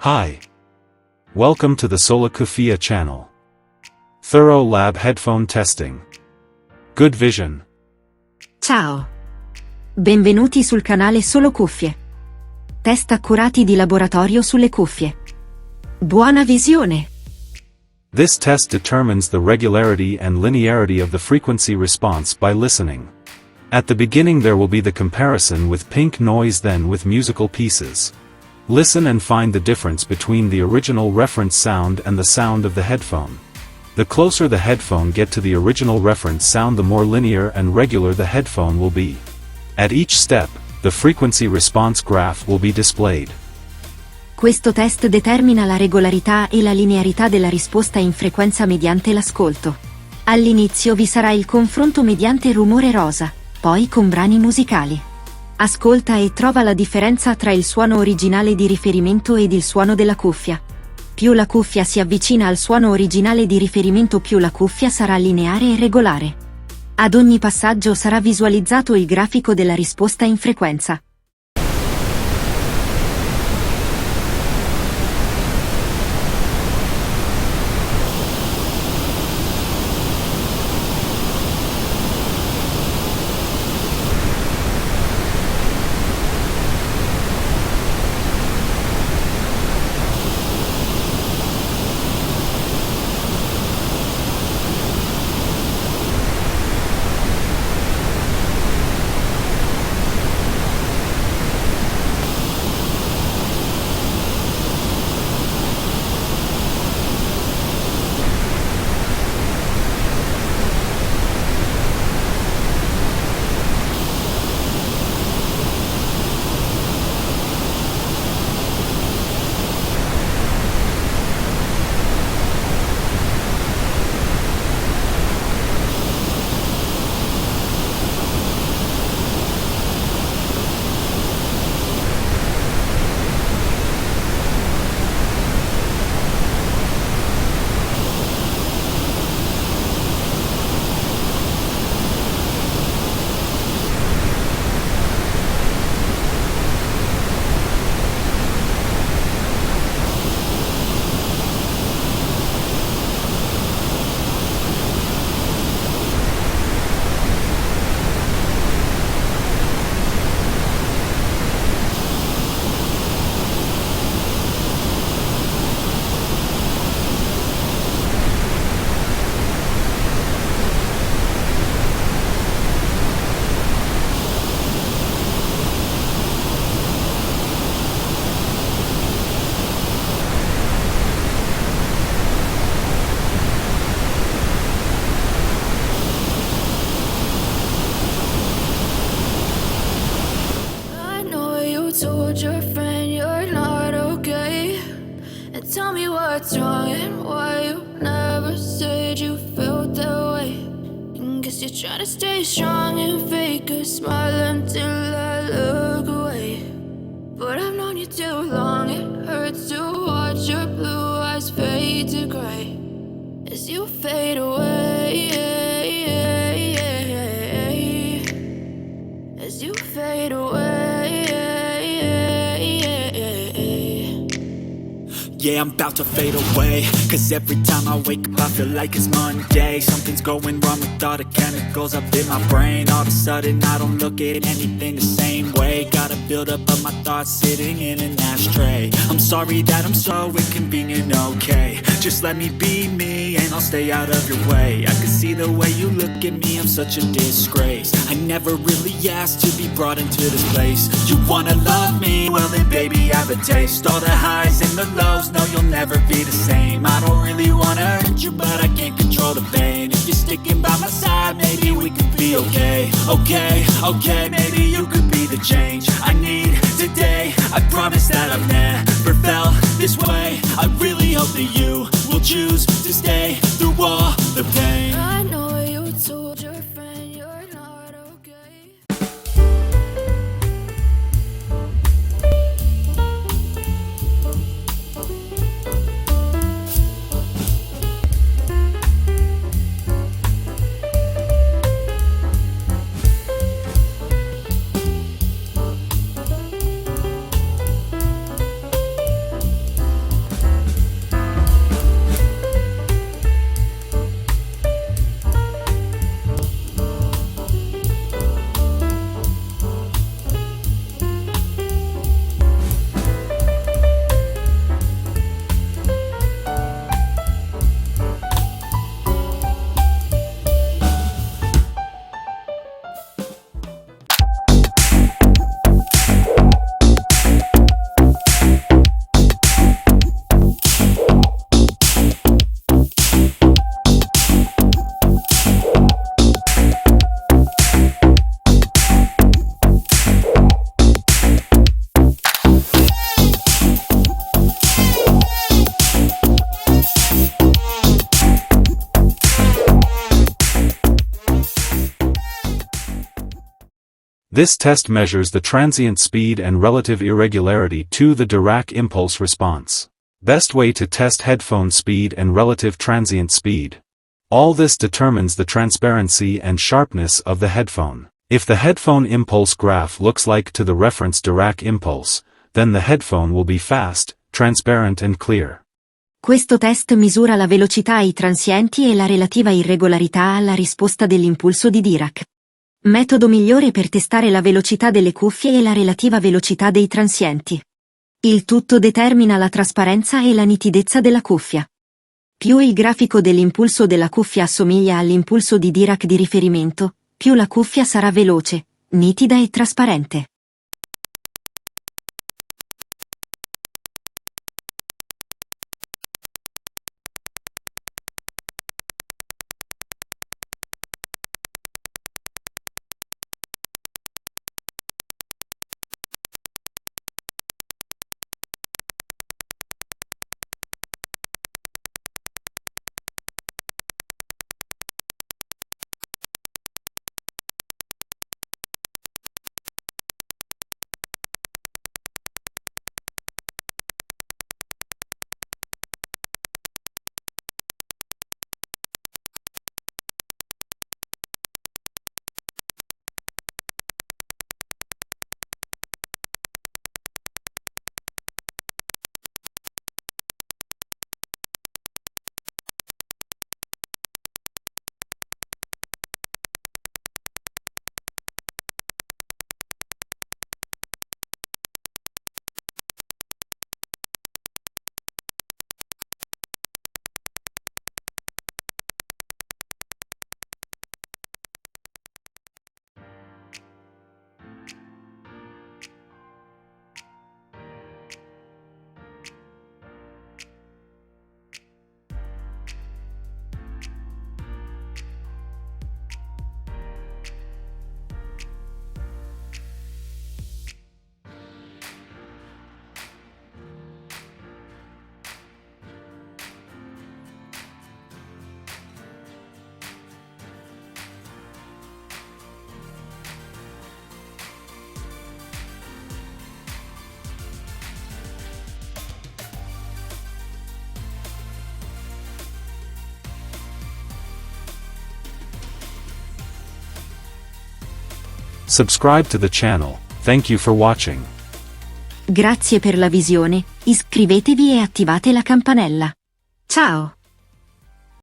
Hi. Welcome to the Solocuffie channel. Thorough lab headphone testing. Good vision. Ciao. Benvenuti sul canale Solocuffie. Test accurati di laboratorio sulle cuffie. Buona visione! This test determines the regularity and linearity of the frequency response by listening. At the beginning there will be the comparison with pink noise, then with musical pieces. Listen and find the difference between the original reference sound and the sound of the headphone. The closer the headphone get to the original reference sound, the more linear and regular the headphone will be. At each step, the frequency response graph will be displayed. Questo test determina la regolarità e la linearità della risposta in frequenza mediante l'ascolto. All'inizio vi sarà il confronto mediante rumore rosa, poi con brani musicali. Ascolta e trova la differenza tra il suono originale di riferimento ed il suono della cuffia. Più la cuffia si avvicina al suono originale di riferimento, più la cuffia sarà lineare e regolare. Ad ogni passaggio sarà visualizzato il grafico della risposta in frequenza. Told your friend you're not okay, and tell me what's wrong and why you never said you felt that way. And guess you're trying to stay strong and fake a smile until I look away. But I've known you too long, it hurts to watch your blue eyes fade to gray as you fade away, as you fade away. Yeah, I'm about to fade away, cause every time I wake up I feel like it's Monday. Something's going wrong with all the chemicals up in my brain. All of a sudden I don't look at anything the same way. Got a buildup of my thoughts sitting in an ashtray. I'm sorry that I'm so inconvenient, okay. Just let me be me and I'll stay out of your way. I can see the way you look at me, I'm such a disgrace. I never really asked to be brought into this place. You wanna love me? Well then baby I have a taste. All the highs and the lows, no you'll never be the same. I don't really wanna hurt you but I can't control the pain. If you're sticking by my side maybe we could be okay. Okay, maybe you could be the change I need today. I promise that I've never felt this way. I really hope that you will choose to stay through all the pain. I know you told your friend you're not okay. This test measures the transient speed and relative irregularity to the Dirac impulse response. Best way to test headphone speed and relative transient speed. All this determines the transparency and sharpness of the headphone. If the headphone impulse graph looks like to the reference Dirac impulse, then the headphone will be fast, transparent and clear. Questo test misura la velocità ai transienti e la relativa irregolarità alla risposta dell'impulso di Dirac. Metodo migliore per testare la velocità delle cuffie e la relativa velocità dei transienti. Il tutto determina la trasparenza e la nitidezza della cuffia. Più il grafico dell'impulso della cuffia assomiglia all'impulso di Dirac di riferimento, più la cuffia sarà veloce, nitida e trasparente. Subscribe to the channel. Thank you for watching. Grazie per la visione, iscrivetevi e attivate la campanella. Ciao!